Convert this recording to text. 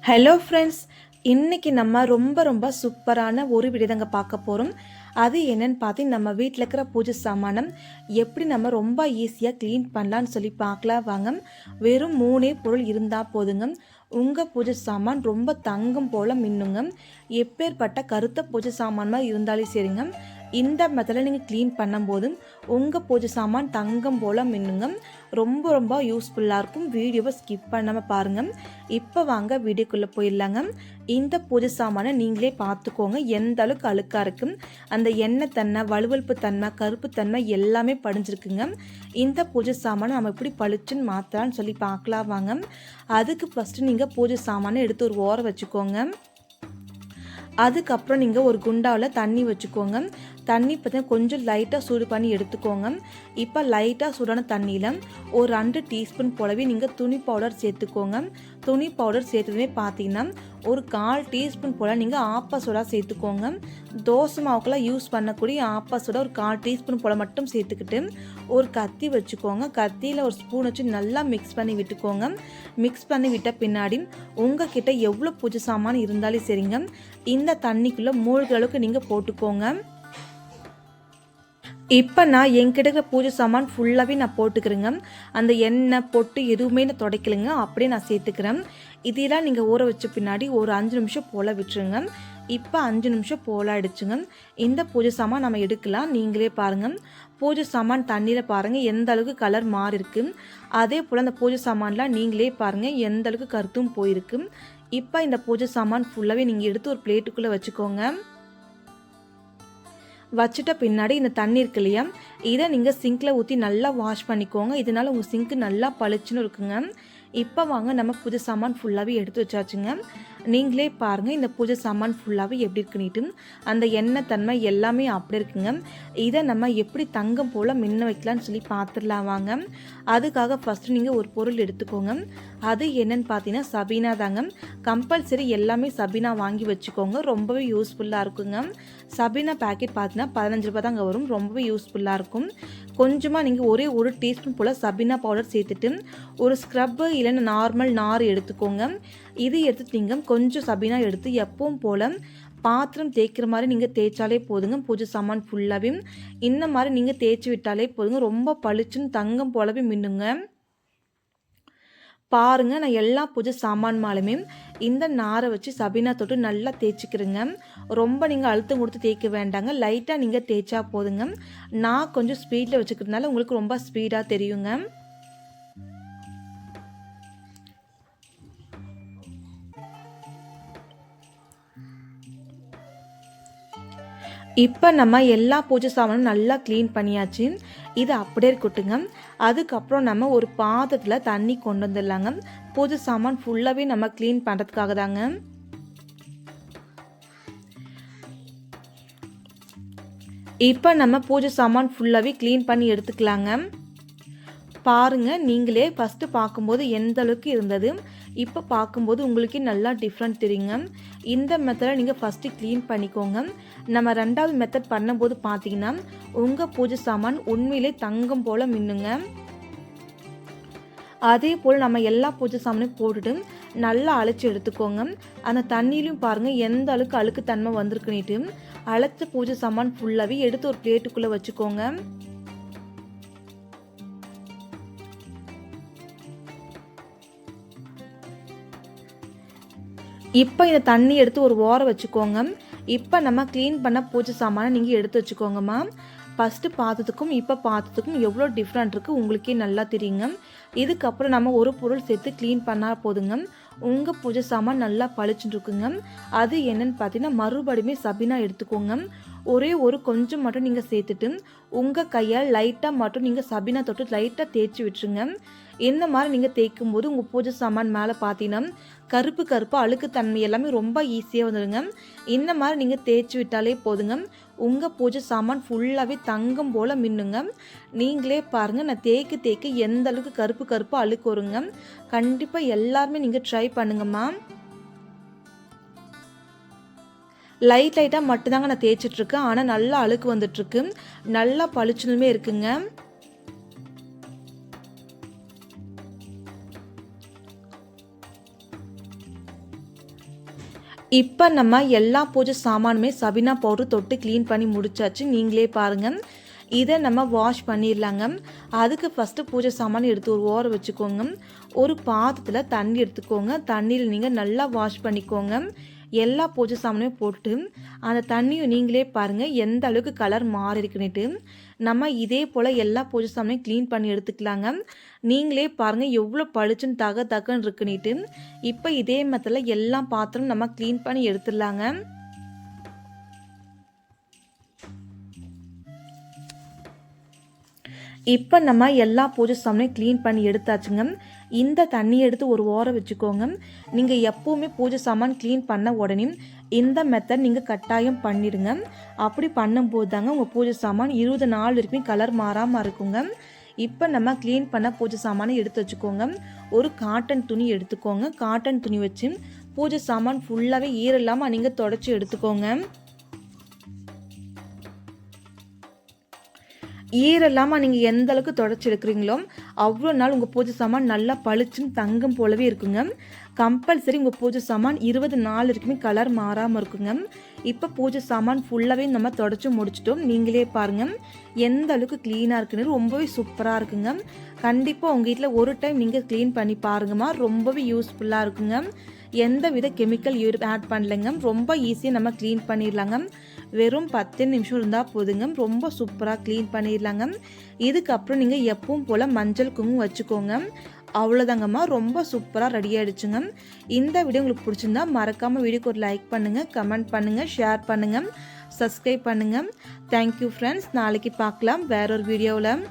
Hello friends, இன்னைக்கு நம்ம ரொம்ப சூப்பரான ஒரு விடயங்க பார்க்க போகிறோம். அது என்னன்னு பார்த்து நம்ம வீட்டில் இருக்கிற பூஜை சாமானம் எப்படி நம்ம ரொம்ப ஈஸியாக க்ளீன் பண்ணலான்னு சொல்லி பார்க்கலாம் வாங்க. வெறும் 3 பொருள் இருந்தால் போதுங்க. உங்கள் பூஜை சாமான் ரொம்ப தங்கம் போல் மின்னுங்க. எப்பேற்பட்ட கருத்த பூஜை சாமான்மாக இருந்தாலும் சரிங்க, இந்த மெத்தடில் நீங்கள் க்ளீன் பண்ணும்போது உங்கள் பூஜை சாமான் தங்கம் போல் மின்னுங்க. ரொம்ப யூஸ்ஃபுல்லாக இருக்கும். வீடியோவை ஸ்கிப் பண்ணாமல் பாருங்கள். இப்போ வாங்க வீடியோக்குள்ளே போயிடலாங்க. இந்த பூஜை சாமானை நீங்களே பார்த்துக்கோங்க எந்த அளவுக்கு அழுக்காக இருக்கும். அந்த எண்ணெய் தன்மை, வலுவழுப்பு தன்மை, கருப்பு தன்மை எல்லாமே படிஞ்சிருக்குங்க. இந்த பூஜை சாமானை நம்ம எப்படி பளிச்சுன்னு மாற்றலான்னு சொல்லி பார்க்கலாம் வாங்க. அதுக்கு ஃபஸ்ட்டு நீங்கள் பூஜை சாமானை எடுத்து ஒரு ஓரம் வச்சுக்கோங்க. அதுக்கப்புறம் நீங்கள் ஒரு குண்டாவில் தண்ணி வச்சுக்கோங்க. தண்ணி பார்த்தீங்கன்னா கொஞ்சம் லைட்டாக சூடு பண்ணி எடுத்துக்கோங்க. இப்போ லைட்டாக சூடான தண்ணியில் ஒரு 2 டீஸ்பூன் போலவே நீங்கள் துணி பவுடர் சேர்த்துக்கோங்க. துணி பவுடர் சேர்த்ததுமே பார்த்தீங்கன்னா ஒரு 1/4 டீஸ்பூன் போல் நீங்கள் ஆப்பா சோடா சேர்த்துக்கோங்க. தோசை மாவுக்கெல்லாம் யூஸ் பண்ணக்கூடிய ஆப்பா சோடா ஒரு 1/4 டீஸ்பூன் போல் மட்டும் சேர்த்துக்கிட்டு ஒரு கத்தி வச்சுக்கோங்க. கத்தியில் ஒரு ஸ்பூன் வச்சு நல்லா மிக்ஸ் பண்ணி விட்டுக்கோங்க. மிக்ஸ் பண்ணி விட்ட பின்னாடி உங்கள் கிட்ட எவ்வளோ பூஜை சாமான் இருந்தாலும் சரிங்க, இந்த தண்ணிக்குள்ளே மூழ்கிற அளவுக்கு நீங்கள் போட்டுக்கோங்க. இப்போ நான் என்கிட்ட இருக்கிற பூஜை சாமான் ஃபுல்லாகவே நான் போட்டுக்கிறேங்க. அந்த எண்ணெய் பொட்டு எதுவுமே நான் துடைக்கலைங்க, அப்படியே நான் சேர்த்துக்கிறேன். இதெல்லாம் நீங்கள் ஊற வச்ச பின்னாடி ஒரு 5 நிமிஷம் போல் விட்டுருங்க. இப்போ 5 நிமிஷம் போல் ஆகிடுச்சுங்க. இந்த பூஜை சாமான் நம்ம எடுக்கலாம். நீங்களே பாருங்கள், பூஜை சாமான் தண்ணியில் பாருங்கள் எந்த அளவுக்கு கலர் மாறி இருக்கு. அதே போல் அந்த பூஜை சாமான்லாம் நீங்களே பாருங்கள் எந்த அளவுக்கு கருத்தும் போயிருக்கு. இப்போ இந்த பூஜை சாமான் ஃபுல்லாகவே நீங்கள் எடுத்து ஒரு பிளேட்டுக்குள்ளே வச்சுக்கோங்க. வச்சுட்ட பின்னாடி இந்த தண்ணி இருக்கு இல்லையா, இதை நீங்கள் சிங்கில் ஊற்றி நல்லா வாஷ் பண்ணிக்கோங்க. இதனால் உங்கள் சிங்க்கு நல்லா பளிச்சுன்னு இருக்குங்க. இப்போ வாங்க நம்ம பூஜை சாமான் ஃபுல்லாகவே எடுத்து வச்சாச்சுங்க. நீங்களே பாருங்கள் இந்த பூஜை சாமான் ஃபுல்லாகவே எப்படி இருக்குன்னுட்டு அந்த எண்ணெய் தன்மை எல்லாமே அப்படி இருக்குங்க. இதை நம்ம எப்படி தங்கம் போல் மின்ன வைக்கலான்னு சொல்லி பார்த்துடலாம் வாங்க. அதுக்காக ஃபஸ்ட்டு நீங்கள் ஒரு பொருள் எடுத்துக்கோங்க. அது என்னன்னு பார்த்தீங்கன்னா சபீனா தாங்க. கம்பல்சரி எல்லாமே சபீனா வாங்கி வச்சுக்கோங்க, ரொம்பவே யூஸ்ஃபுல்லாக இருக்குங்க. சபீனா பேக்கெட் பார்த்தீங்கன்னா 15 ரூபாய் தாங்க வரும். ரொம்பவே யூஸ்ஃபுல்லாக இருக்கும். கொஞ்சமாக நீங்கள் ஒரே 1 டீஸ்பூன் போல் சபீனா பவுடர் சேர்த்துட்டு ஒரு ஸ்க்ரப்பு இல்லைன்னா நார்மல் நார் எடுத்துக்கோங்க. இது எடுத்துட்டு நீங்கள் கொஞ்சம் சபீனா எடுத்து எப்பவும் போல் பாத்திரம் தேய்க்கிற மாதிரி நீங்கள் தேய்ச்சாலே போதுங்க. பூஜை சாமான் ஃபுல்லாகவே இந்த மாதிரி நீங்கள் தேய்ச்சி விட்டாலே போதுங்க. ரொம்ப பளிச்சுன்னு தங்கம் போலவே மின்னுங்க. பாருங்கள், நான் எல்லா பூஜை சாமான் மேலுமே இந்த நாரை வச்சு சபீனா தொட்டு நல்லா தேய்ச்சிக்கிறேங்க. ரொம்ப நீங்கள் அழுத்தம் கொடுத்து தேய்க்க வேண்டாங்க, லைட்டாக நீங்கள் தேய்ச்சா போதுங்க. நான் கொஞ்சம் ஸ்பீடில் வச்சுக்கிறதுனால உங்களுக்கு ரொம்ப ஸ்பீடாக தெரியுங்க. இப்போ நம்ம எல்லா பூஜை சாமானும் நல்லா க்ளீன் பண்ணியாச்சு. இது அப்படியே இருக்கட்டுங்க. அதுக்கப்புறம் நம்ம ஒரு பாத்திரத்தில் தண்ணி கொண்டு வந்துடலாங்க. பூஜை சாமான் ஃபுல்லாகவே நம்ம க்ளீன் பண்ணுறதுக்காக தாங்க. இப்போ நம்ம பூஜை சாமான் ஃபுல்லாகவே க்ளீன் பண்ணி எடுத்துக்கலாங்க. பாருங்கள், நீங்களே ஃபஸ்ட்டு பார்க்கும்போது எந்த அளவுக்கு இருந்தது, இப்போ பார்க்கும்போது உங்களுக்கே நல்லா டிஃப்ரெண்ட் தெரியுங்க. இந்த மெத்தடை நீங்கள் ஃபஸ்ட்டு க்ளீன் பண்ணிக்கோங்க. நம்ம 2வது மெத்தட் பண்ணும்போது பார்த்தீங்கன்னா உங்கள் பூஜை சாமான் உண்மையிலே தங்கம் போல் மின்னுங்க. அதே போல் நம்ம எல்லா பூஜை சாமானையும் போட்டுட்டு நல்லா அழைச்சி எடுத்துக்கோங்க. அந்த தண்ணியிலையும் பாருங்கள் எந்த அளவுக்கு அழுக்கு தன்மை வந்திருக்குன்னுட்டு அழைச்ச பூஜை சாமான் ஃபுல்லாகவே எடுத்து ஒரு பிளேட்டுக்குள்ளே வச்சுக்கோங்க. இப்போ இந்த தண்ணி எடுத்து ஒரு ஓரம் வச்சுக்கோங்க. இப்போ நம்ம க்ளீன் பண்ண பூஜை சாமானை நீங்கள் எடுத்து வச்சுக்கோங்கம்மா. ஃபஸ்ட்டு பார்த்ததுக்கும் இப்போ பார்த்ததுக்கும் எவ்வளோ டிஃப்ரெண்ட் இருக்குது உங்களுக்கே நல்லா தெரியுங்க. இதுக்கப்புறம் நம்ம ஒரு பொருள் சேர்த்து க்ளீன் பண்ணால் போதுங்க, உங்கள் பூஜை சாமான் நல்லா பளிச்சுன்னு இருக்குங்க. அது என்னன்னு பார்த்தீங்கன்னா மறுபடியுமே சபீனா எடுத்துக்கோங்க. ஒரே ஒரு கொஞ்சம் மட்டும் நீங்கள் சேர்த்துட்டு உங்கள் கையால் லைட்டாக மட்டும் நீங்கள் சபீனா தொட்டு லைட்டாக தேய்ச்சி விட்டுருங்க. இந்த மாதிரி நீங்கள் தேய்க்கும் போது உங்கள் பூஜை சாமான் மேலே பார்த்தீங்கன்னா கருப்பு அழுக்கு தன்மை எல்லாமே ரொம்ப ஈஸியாக வந்துடுங்க. இந்த மாதிரி நீங்கள் தேய்ச்சி விட்டாலே போதுங்க, உங்கள் பூஜை சாமான் ஃபுல்லாகவே தங்கம் போல் மின்னுங்க. நீங்களே பாருங்கள், நான் தேய்க்க எந்த அளவுக்கு கருப்பு அழுக்கு வருங்க. கண்டிப்பாக எல்லாருமே நீங்கள் ட்ரை பண்ணுங்கம்மா. லைட்டாக மட்டும்தாங்க நான் தேய்ச்சிட்ருக்கேன், ஆனால் நல்லா அழுக்கு வந்துட்டுருக்கு, நல்லா பளிச்சுனுமே இருக்குங்க. இப்போ நம்ம எல்லா பூஜை சாமானுமே சபினா பவுடர் தொட்டு க்ளீன் பண்ணி முடிச்சாச்சு. நீங்களே பாருங்கள். இதை நம்ம வாஷ் பண்ணிடலாங்க. அதுக்கு ஃபஸ்ட்டு பூஜை சாமான் எடுத்து ஒரு ஓரம் வச்சுக்கோங்க. ஒரு பாத்திரத்தில் தண்ணி எடுத்துக்கோங்க. தண்ணியில் நீங்கள் நல்லா வாஷ் பண்ணிக்கோங்க. எல்லா பூஜை சாமானுமே போட்டு அந்த தண்ணியை நீங்களே பாருங்கள் எந்த அளவுக்கு கலர் மாறி இருக்குன்னுட்டு. நம்ம இதே போல் எல்லா பூஜை சாமானையும் க்ளீன் பண்ணி எடுத்துக்கலாங்க. நீங்களே பாருங்கள் எவ்வளோ பளிச்சுன்னு தகன்னு இருக்குன்னுட்டு. இப்போ இதே மெத்தடில் எல்லா பாத்திரம் நம்ம க்ளீன் பண்ணி எடுத்துடலாங்க. இப்போ நம்ம எல்லா பூஜை சாமானையும் க்ளீன் பண்ணி எடுத்தாச்சுங்க. இந்த தண்ணியை எடுத்து ஒரு ஓரம் வச்சுக்கோங்க. நீங்கள் எப்போவுமே பூஜை சாமான் க்ளீன் பண்ண உடனே இந்த மெத்தட் நீங்கள் கட்டாயம் பண்ணிடுங்க. அப்படி பண்ணும்போது தாங்க உங்கள் பூஜை சாமான் 20 நாள் வரைக்கும் கலர் மாறாமல் இருக்குங்க. இப்போ நம்ம க்ளீன் பண்ண பூஜை சாமானை எடுத்து வச்சுக்கோங்க. ஒரு காட்டன் துணி எடுத்துக்கோங்க. காட்டன் துணி வச்சு பூஜை சாமான் ஃபுல்லாகவே ஈரலாமல் நீங்கள் தொடச்சி எடுத்துக்கோங்க. ஈரலாமல் நீங்கள் எந்த அளவுக்கு தொடச்சி எடுக்கிறீங்களோ அவ்வளோ நாள் உங்கள் பூஜை சாமான் நல்லா பளிச்சுன்னு தங்கம் போலவே இருக்குங்க. கம்பல்சரி உங்கள் பூஜை சாமான் 20 நாள் வரைக்குமே கலர் மாறாமல் இருக்குங்க. இப்போ பூஜை சாமான் ஃபுல்லாகவே நம்ம தொடச்சி முடிச்சிட்டோம். நீங்களே பாருங்கள் எந்த அளவுக்கு க்ளீனாக இருக்குன்னு. ரொம்பவே சூப்பராக இருக்குங்க. கண்டிப்பாக உங்கள் வீட்டில் ஒரு டைம் நீங்கள் க்ளீன் பண்ணி பாருங்கம்மா. ரொம்பவே யூஸ்ஃபுல்லாக இருக்குங்க. எந்த வித கெமிக்கல் ஆட் பண்ணலைங்க. ரொம்ப ஈஸியாக நம்ம க்ளீன் பண்ணிடலாங்க. வெறும் 10 நிமிஷம் இருந்தால் போதுங்க. ரொம்ப சூப்பராக க்ளீன் பண்ணிடலாங்க. இதுக்கப்புறம் நீங்கள் எப்பவும் போல் மஞ்சள் குங்குமம் வச்சுக்கோங்க. அவ்வளோதாங்கம்மா. ரொம்ப சூப்பராக ரெடி ஆகிடுச்சுங்க. இந்த வீடியோ உங்களுக்கு பிடிச்சிருந்தா மறக்காமல் வீடியோக்கு ஒரு லைக் பண்ணுங்கள், கமெண்ட் பண்ணுங்கள், ஷேர் பண்ணுங்கள், சப்ஸ்கிரைப் பண்ணுங்கள். Thank you friends. நாளைக்கு பார்க்கலாம் வேற ஒரு வீடியோவில்.